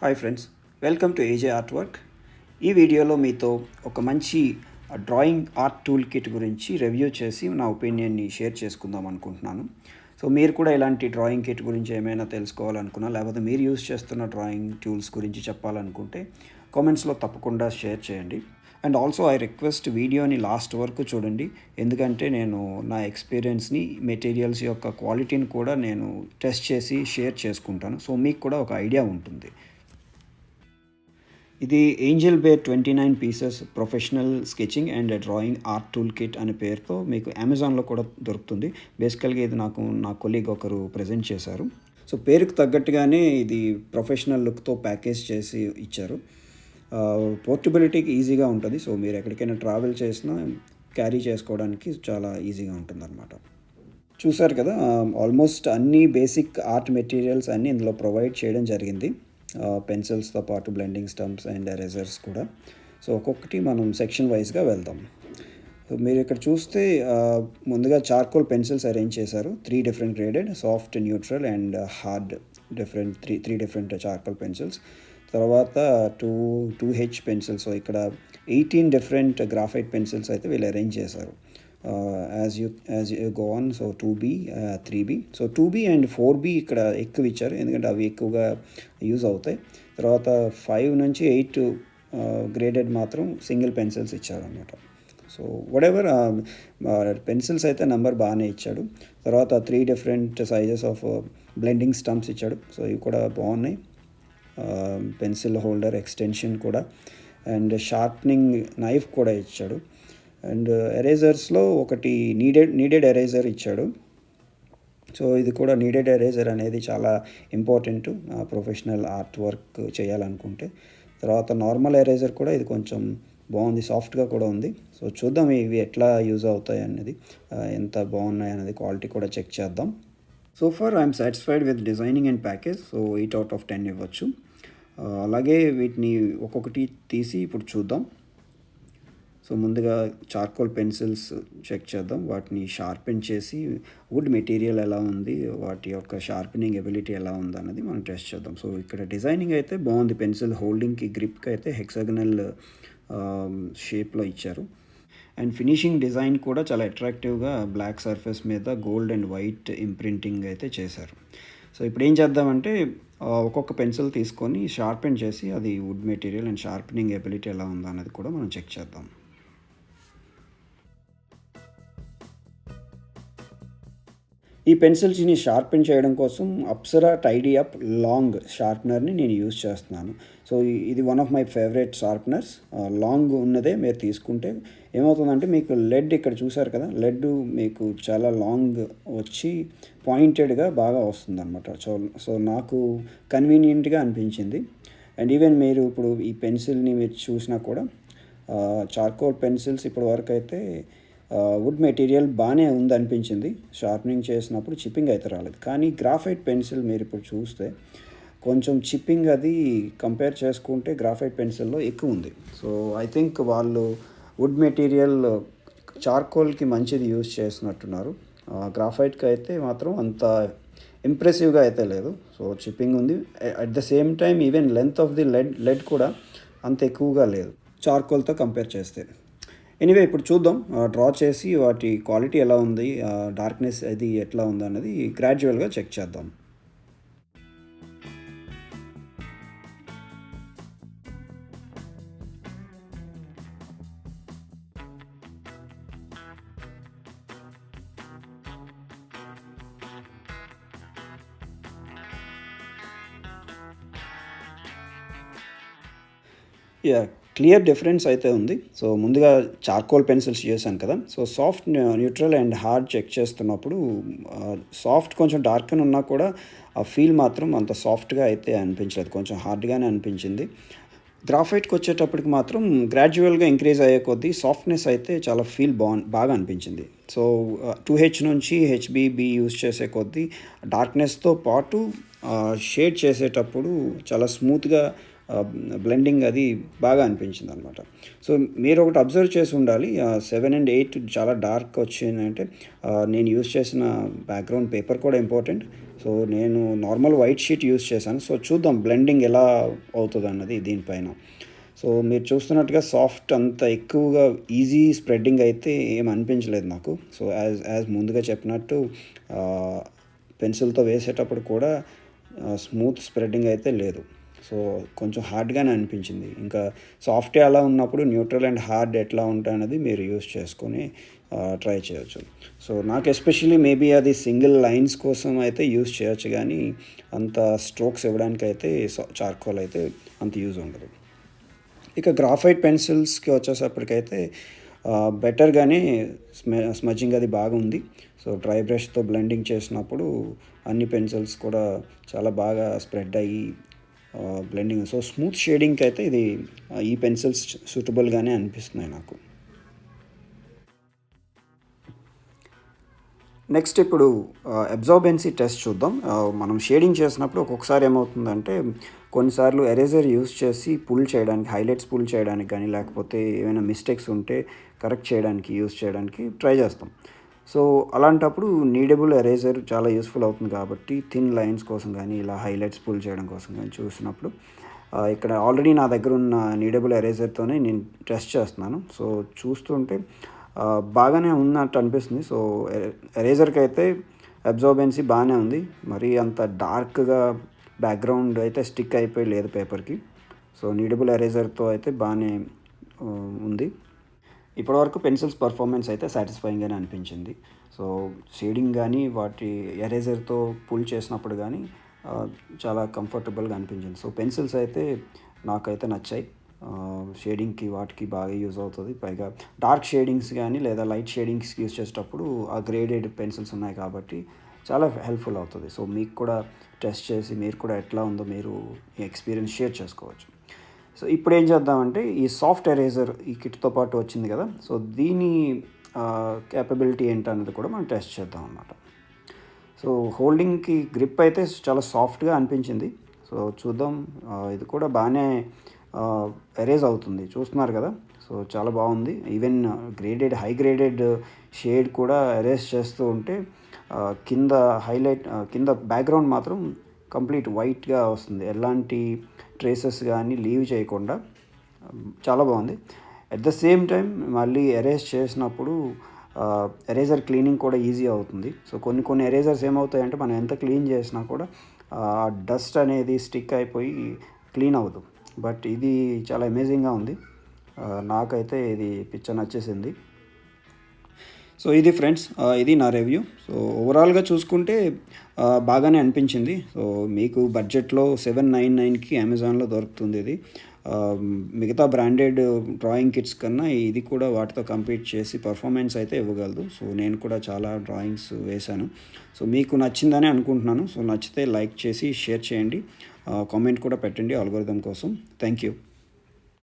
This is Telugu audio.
Hi friends, welcome to ఏజే art work. ఈ వీడియోలో మీతో ఒక మంచి డ్రాయింగ్ ఆర్ట్ టూల్ కిట్ గురించి రివ్యూ చేసి నా ఒపీనియన్ని షేర్ చేసుకుందాం అనుకుంటున్నాను. సో మీరు కూడా ఇలాంటి డ్రాయింగ్ కిట్ గురించి ఏమైనా తెలుసుకోవాలనుకున్నా, లేకపోతే మీరు యూస్ చేస్తున్న డ్రాయింగ్ టూల్స్ గురించి చెప్పాలనుకుంటే కామెంట్స్లో తప్పకుండా షేర్ చేయండి. అండ్ ఆల్సో ఐ రిక్వెస్ట్ వీడియోని లాస్ట్ వరకు చూడండి, ఎందుకంటే నేను నా ఎక్స్పీరియన్స్ని, మెటీరియల్స్ యొక్క క్వాలిటీని కూడా నేను టెస్ట్ చేసి షేర్ చేసుకుంటాను. సో మీకు కూడా ఒక ఐడియా ఉంటుంది. ఇది Angel Bear 29 pieces professional sketching and drawing art tool kit అనే పేరుతో మీకు అమెజాన్లో కూడా దొరుకుతుంది. బేసికల్గా ఇది నా కొలీగ్ ఒకరు ప్రజెంట్ చేశారు. సో పేరుకు తగ్గట్టుగానే ఇది ప్రొఫెషనల్ లుక్తో ప్యాకేజ్ చేసి ఇచ్చారు. పోర్టబిలిటీకి ఈజీగా ఉంటుంది. సో మీరు ఎక్కడికైనా ట్రావెల్ చేసినా క్యారీ చేసుకోవడానికి చాలా ఈజీగా ఉంటుందన్నమాట. చూసారు కదా, ఆల్మోస్ట్ అన్ని బేసిక్ ఆర్ట్ మెటీరియల్స్ అన్నీ ఇందులో ప్రొవైడ్ చేయడం జరిగింది. పెన్సిల్స్తో పాటు బ్లెండింగ్ స్టంప్స్ అండ్ ఎరేజర్స్ కూడా. సో ఒక్కొక్కటి మనం సెక్షన్ వైజ్గా వెళ్దాం. సో మీరు ఇక్కడ చూస్తే ముందుగా చార్కోల్ పెన్సిల్స్ అరేంజ్ చేశారు. 3 different graded, soft, neutral and hard, different three different charcoal pencils. తర్వాత 2H పెన్సిల్స్. సో ఇక్కడ 18 డిఫరెంట్ గ్రాఫైట్ పెన్సిల్స్ అయితే వీళ్ళు అరేంజ్ చేశారు. As you go on. So 2B, 3B. So 2B and 4B ఇక్కడ ఎక్కువ ఇచ్చారు, ఎందుకంటే అవి ఎక్కువగా యూజ్ అవుతాయి. తర్వాత 5 నుంచి 8 గ్రేడెడ్ మాత్రం సింగిల్ పెన్సిల్స్ ఇచ్చారు అనమాట. సో వడెవర్ పెన్సిల్స్ అయితే నెంబర్ బాగానే ఇచ్చాడు. తర్వాత 3 different sizes of blending stumps ఇచ్చాడు. సో ఇవి కూడా బాగున్నాయి. పెన్సిల్ హోల్డర్ ఎక్స్టెన్షన్ కూడా, అండ్ షార్ప్నింగ్ నైఫ్ కూడా ఇచ్చాడు. అండ్ ఎరేజర్స్లో ఒకటి నీడెడ్ ఎరేజర్ ఇచ్చాడు. సో ఇది కూడా నీడెడ్ ఎరేజర్ అనేది చాలా ఇంపార్టెంట్ ప్రొఫెషనల్ ఆర్ట్ వర్క్ చేయాలనుకుంటే. తర్వాత నార్మల్ ఎరేజర్ కూడా ఇది కొంచెం బాగుంది, సాఫ్ట్గా కూడా ఉంది. సో చూద్దాం ఇవి ఎట్లా యూజ్ అవుతాయి అనేది, ఎంత బాగున్నాయి అనేది క్వాలిటీ కూడా చెక్ చేద్దాం. So far I'm satisfied with designing and package. So 8 out of 10 ఇవ్వచ్చు. అలాగే వీటిని ఒక్కొక్కటి తీసి ఇప్పుడు చూద్దాం. సో ముందుగా చార్కోల్ పెన్సిల్స్ చెక్ చేద్దాం. వాటిని షార్పెన్ చేసి వుడ్ మెటీరియల్ ఎలా ఉంది, వాటి యొక్క షార్పెనింగ్ ఎబిలిటీ ఎలా ఉంది అన్నది మనం టెస్ట్ చేద్దాం. సో ఇక్కడ డిజైనింగ్ అయితే బాగుంది. పెన్సిల్ హోల్డింగ్కి, గ్రిప్కి అయితే హెక్సాగనల్ షేప్లో ఇచ్చారు. అండ్ ఫినిషింగ్ డిజైన్ కూడా చాలా అట్రాక్టివ్గా బ్లాక్ సర్ఫేస్ మీద గోల్డ్ అండ్ వైట్ ఇంప్రింటింగ్ అయితే చేశారు. సో ఇప్పుడు ఏం చేద్దామంటే ఒక్కొక్క పెన్సిల్ తీసుకొని షార్పెన్ చేసి అది wood material and sharpening ability ఎలా ఉందో అనేది కూడా మనం చెక్ చేద్దాం. ఈ పెన్సిల్స్ని షార్పెన్ చేయడం కోసం అప్సరా టైడీ అప్ లాంగ్ షార్ప్నర్ని నేను యూజ్ చేస్తున్నాను. సో ఇది one of my favourite sharpeners. Long ఉన్నదే మీరు తీసుకుంటే ఏమవుతుందంటే, మీకు లెడ్ ఇక్కడ చూసారు కదా, లెడ్ మీకు చాలా లాంగ్ వచ్చి పాయింటెడ్గా బాగా వస్తుంది అనమాట. సో నాకు కన్వీనియంట్గా అనిపించింది. అండ్ ఈవెన్ మీరు ఇప్పుడు ఈ పెన్సిల్ని మీరు చూసినా కూడా చార్కోల్ పెన్సిల్స్ ఇప్పటి వరకు అయితే వుడ్ మెటీరియల్ బాగానే ఉంది అనిపించింది. షార్ప్నింగ్ చేసినప్పుడు చిప్పింగ్ అయితే రాలేదు. కానీ గ్రాఫైట్ పెన్సిల్ మీరు ఇప్పుడు చూస్తే కొంచెం చిప్పింగ్ అది కంపేర్ చేసుకుంటే గ్రాఫైట్ పెన్సిల్లో ఎక్కువ ఉంది. సో ఐ థింక్ వాళ్ళు వుడ్ మెటీరియల్ చార్కోల్కి మంచిది యూజ్ చేసినట్టున్నారు. గ్రాఫైట్కి అయితే మాత్రం అంత ఇంప్రెసివ్గా అయితే లేదు. సో చిప్పింగ్ ఉంది. At the same time even length of the lead కూడా అంత ఎక్కువగా లేదు చార్కోల్తో కంపేర్ చేస్తే. ఎనీవే ఇప్పుడు చూద్దాం, డ్రా చేసి వాటి క్వాలిటీ ఎలా ఉంది, డార్క్నెస్ అది ఎట్లా ఉంది అన్నది గ్రాడ్యువల్గా చెక్ చేద్దాం. యా, క్లియర్ డిఫరెన్స్ అయితే ఉంది. సో ముందుగా చార్కోల్ పెన్సిల్స్ చేశాను కదా, so soft, neutral and hard check చేస్తున్నప్పుడు సాఫ్ట్ కొంచెం డార్క్ అని ఉన్నా కూడా ఆ ఫీల్ మాత్రం అంత సాఫ్ట్గా అయితే అనిపించలేదు, కొంచెం హార్డ్గానే అనిపించింది. గ్రాఫైట్కి వచ్చేటప్పటికి మాత్రం గ్రాడ్యువల్గా ఇంక్రీజ్ అయ్యే కొద్దీ సాఫ్ట్నెస్ అయితే చాలా ఫీల్ బాగా అనిపించింది. సో 2H నుంచి HBB యూజ్ చేసే కొద్దీ డార్క్నెస్తో పాటు షేడ్ చేసేటప్పుడు చాలా స్మూత్గా బ్లెండింగ్ అది బాగా అనిపించింది అనమాట. సో మీరు ఒకటి అబ్జర్వ్ చేసి ఉండాలి, 7 అండ్ 8 చాలా డార్క్ వచ్చిందంటే నేను యూజ్ చేసిన బ్యాక్గ్రౌండ్ పేపర్ కూడా ఇంపార్టెంట్. సో నేను నార్మల్ వైట్ షీట్ యూజ్ చేశాను. సో చూద్దాం బ్లెండింగ్ ఎలా అవుతుంది అన్నది దీనిపైన. సో మీరు చూస్తున్నట్టుగా సాఫ్ట్ అంత ఎక్కువగా ఈజీ స్ప్రెడ్డింగ్ అయితే ఏం అనిపించలేదు నాకు. సో యాజ్ ముందుగా చెప్పినట్టు పెన్సిల్తో వేసేటప్పుడు కూడా స్మూత్ స్ప్రెడ్డింగ్ అయితే లేదు. సో కొంచెం హార్డ్గానే అనిపించింది. ఇంకా సాఫ్ట్ అలా ఉన్నప్పుడు న్యూట్రల్ అండ్ హార్డ్ ఎట్లా ఉంటాయన్నది మీరు యూస్ చేసుకొని ట్రై చేయొచ్చు. సో నాకు ఎస్పెషల్లీ మేబీ అది సింగిల్ లైన్స్ కోసం అయితే యూస్ చేయొచ్చు, కానీ అంత స్ట్రోక్స్ ఇవ్వడానికి అయితే చార్కోల్ అయితే అంత యూజ్ ఉండదు. ఇక గ్రాఫైట్ పెన్సిల్స్కి వచ్చేసప్పటికైతే బెటర్గానే స్మజ్జింగ్ అది బాగుంది. సో డ్రై బ్రష్తో బ్లెండింగ్ చేసినప్పుడు అన్ని పెన్సిల్స్ కూడా చాలా బాగా స్ప్రెడ్ అయ్యి బ్లెండింగ్. సో స్మూత్ షేడింగ్కి అయితే ఈ పెన్సిల్స్ సూటబుల్గానే అనిపిస్తున్నాయి నాకు. నెక్స్ట్ ఇప్పుడు అబ్జార్బెన్సీ టెస్ట్ చూద్దాం. మనం షేడింగ్ చేసినప్పుడు ఒక్కొక్కసారి ఏమవుతుందంటే కొన్నిసార్లు ఎరేజర్ యూస్ చేసి పుల్ చేయడానికి, హైలైట్స్ పుల్ చేయడానికి కానీ లేకపోతే ఏమైనా మిస్టేక్స్ ఉంటే కరెక్ట్ చేయడానికి యూస్ చేయడానికి ట్రై చేస్తాం. సో అలాంటప్పుడు నీడబుల్ ఎరేజర్ చాలా యూస్ఫుల్ అవుతుంది కాబట్టి థిన్ లైన్స్ కోసం కానీ ఇలా హైలైట్స్ పుల్ చేయడం కోసం కానీ చూసినప్పుడు ఇక్కడ ఆల్రెడీ నా దగ్గర ఉన్న నీడబుల్ ఎరేజర్తోనే నేను టెస్ట్ చేస్తున్నాను. సో చూస్తుంటే బాగానే ఉన్నట్టు అనిపిస్తుంది. సో ఎరేజర్కి అయితే అబ్జార్బెన్సీ బాగానే ఉంది, మరీ అంత డార్క్గా బ్యాక్గ్రౌండ్ అయితే స్టిక్ అయిపోయి లేదు పేపర్కి. సో నీడబుల్ ఎరేజర్తో అయితే బాగానే ఉంది. ఇప్పటివరకు పెన్సిల్స్ పర్ఫార్మెన్స్ అయితే సాటిస్ఫైయింగ్గానే అనిపించింది. సో షేడింగ్ కానీ వాటి ఎరేజర్తో పుల్ చేసినప్పుడు కానీ చాలా కంఫర్టబుల్గా అనిపించింది. సో పెన్సిల్స్ అయితే నాకైతే నచ్చాయి. షేడింగ్కి వాటికి బాగా యూజ్ అవుతుంది. పైగా డార్క్ షేడింగ్స్ కానీ లేదా లైట్ షేడింగ్స్ యూజ్ చేసేటప్పుడు ఆ గ్రేడెడ్ పెన్సిల్స్ ఉన్నాయి కాబట్టి చాలా హెల్ప్ఫుల్ అవుతుంది. సో మీకు కూడా టెస్ట్ చేసి మీరు కూడా ఎట్లా ఉందో మీరు ఈ ఎక్స్పీరియన్స్ షేర్ చేసుకోవచ్చు. సో ఇప్పుడు ఏం చేద్దామంటే ఈ సాఫ్ట్ ఎరేజర్ ఈ కిట్తో పాటు వచ్చింది కదా, సో దీని క్యాపబిలిటీ ఏంటన్నది కూడా మనం టెస్ట్ చేద్దాం అన్నమాట. సో హోల్డింగ్కి గ్రిప్ అయితే చాలా సాఫ్ట్గా అనిపించింది. సో చూద్దాం, ఇది కూడా బాగానే ఎరేజ్ అవుతుంది, చూస్తున్నారు కదా. సో చాలా బాగుంది. ఈవెన్ హై గ్రేడెడ్ షేడ్ కూడా ఎరేజ్ చేస్తూ ఉంటే కింద కింద బ్యాక్గ్రౌండ్ మాత్రం కంప్లీట్ వైట్గా వస్తుంది, ఎలాంటి ట్రేసెస్ కానీ లీవ్ చేయకుండా చాలా బాగుంది. అట్ ద సేమ్ టైం మళ్ళీ ఎరేజ్ చేసినప్పుడు ఎరేజర్ క్లీనింగ్ కూడా ఈజీ అవుతుంది. సో కొన్ని ఎరేజర్స్ ఏమవుతాయంటే మనం ఎంత క్లీన్ చేసినా కూడా డస్ట్ అనేది స్టిక్ అయిపోయి క్లీన్ అవ్వదు. బట్ ఇది చాలా అమేజింగ్గా ఉంది, నాకైతే ఇది నచ్చేసింది. సో ఇది ఫ్రెండ్స్, ఇది నా రివ్యూ. సో ఓవరాల్గా చూసుకుంటే బాగానే అనిపించింది. సో మీకు బడ్జెట్లో 799కి అమెజాన్లో దొరుకుతుంది ఇది. మిగతా బ్రాండెడ్ డ్రాయింగ్ కిట్స్ కన్నా ఇది కూడా వాటితో కంపీట్ చేసి పర్ఫార్మెన్స్ అయితే ఇవ్వగలదు. సో నేను కూడా చాలా డ్రాయింగ్స్ వేశాను. సో మీకు నచ్చిందని అనుకుంటున్నాను. సో నచ్చితే లైక్ చేసి షేర్ చేయండి, కామెంట్ కూడా పెట్టండి ఆల్గోరిథం కోసం. Thank you.